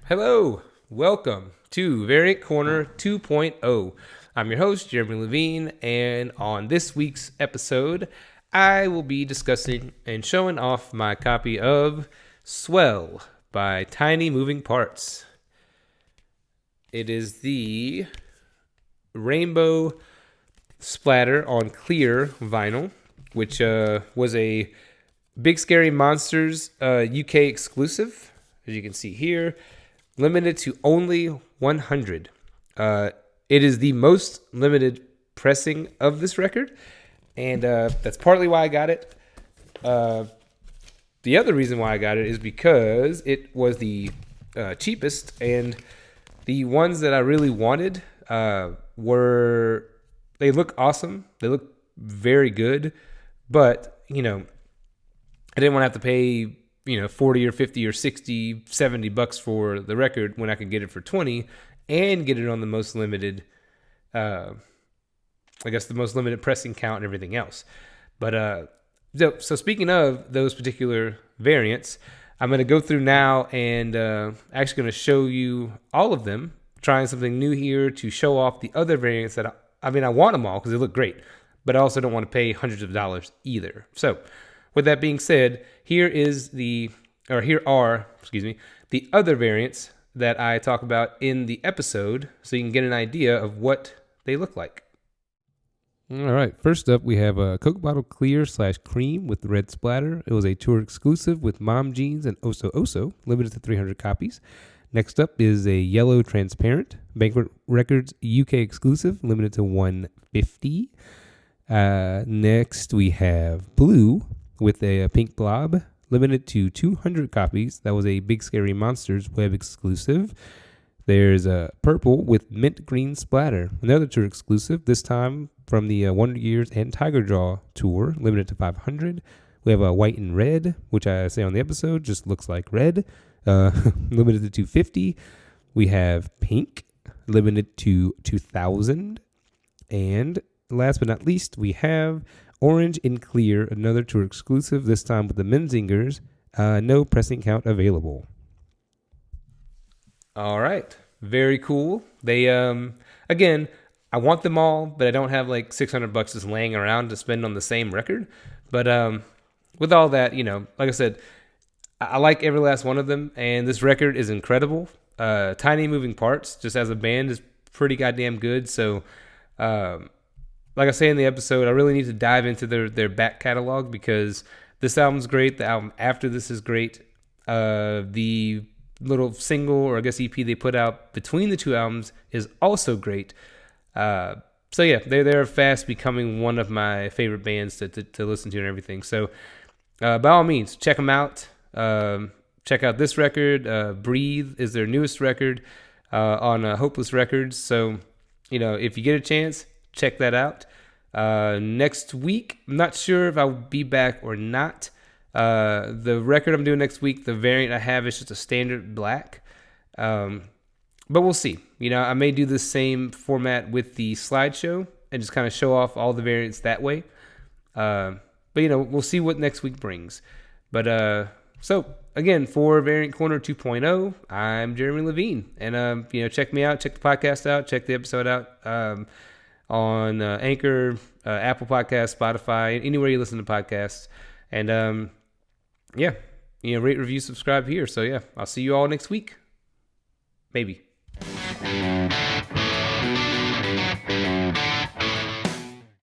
Hello, welcome to Variant Corner 2.0. I'm your host, Jeremy Levine, and on this week's episode, I will be discussing and showing off my copy of Swell by Tiny Moving Parts. It is the rainbow splatter on clear vinyl, which was a Big Scary Monsters UK exclusive, as you can see here. Limited to only 100. It is the most limited pressing of this record, and that's partly why I got it. The other reason why I got it is because it was the cheapest, and the ones that I really wanted they look awesome. They look very good, but, I didn't want to have to pay 40 or 50 or 60, 70 bucks for the record when I could get it for 20 and get it on the most limited, the most limited pressing count and everything else. But so speaking of those particular variants, I'm going to go through now and actually going to show you all of them, trying something new here to show off the other variants that I want them all because they look great, but I also don't want to pay hundreds of dollars either. So with that being said, here are the other variants that I talk about in the episode, so you can get an idea of what they look like. All right, first up we have a Coke bottle clear / cream with red splatter. It was a tour exclusive with Mom Jeans and Oso Oso, limited to 300 copies. Next up is a yellow transparent, Banquet Records UK exclusive, limited to 150. Next we have blue with a pink blob, limited to 200 copies. That was a Big Scary Monsters web exclusive. There's a purple with mint green splatter, another tour exclusive, this time from the Wonder Years and Tiger Jaw tour, limited to 500. We have a white and red, which I say on the episode just looks like red, limited to 250. We have pink, limited to 2,000. And last but not least, we have orange in clear, another tour exclusive, this time with the Menzingers. No pressing count available. All right. Very cool. They, again, I want them all, but I don't have like $600 just laying around to spend on the same record. But with all that, like I said, I like every last one of them, and this record is incredible. Tiny Moving Parts, just as a band, is pretty goddamn good. So, like I say in the episode, I really need to dive into their back catalog because this album's great. The album after this is great. The little single, or I guess EP they put out between the two albums is also great. So yeah, they're fast becoming one of my favorite bands to listen to and everything. So by all means, check them out. Check out this record. Breathe is their newest record on Hopeless Records. So, if you get a chance, check that out. Next week, I'm not sure if I'll be back or not. The record I'm doing next week, the variant I have is just a standard black. But we'll see. I may do the same format with the slideshow and just kind of show off all the variants that way. But we'll see what next week brings. But so again, for Variant Corner 2.0, I'm Jeremy Levine, and check me out, check the podcast out, check the episode out. On Anchor, Apple Podcasts, Spotify, anywhere you listen to podcasts. And, rate, review, subscribe here. So, I'll see you all next week. Maybe.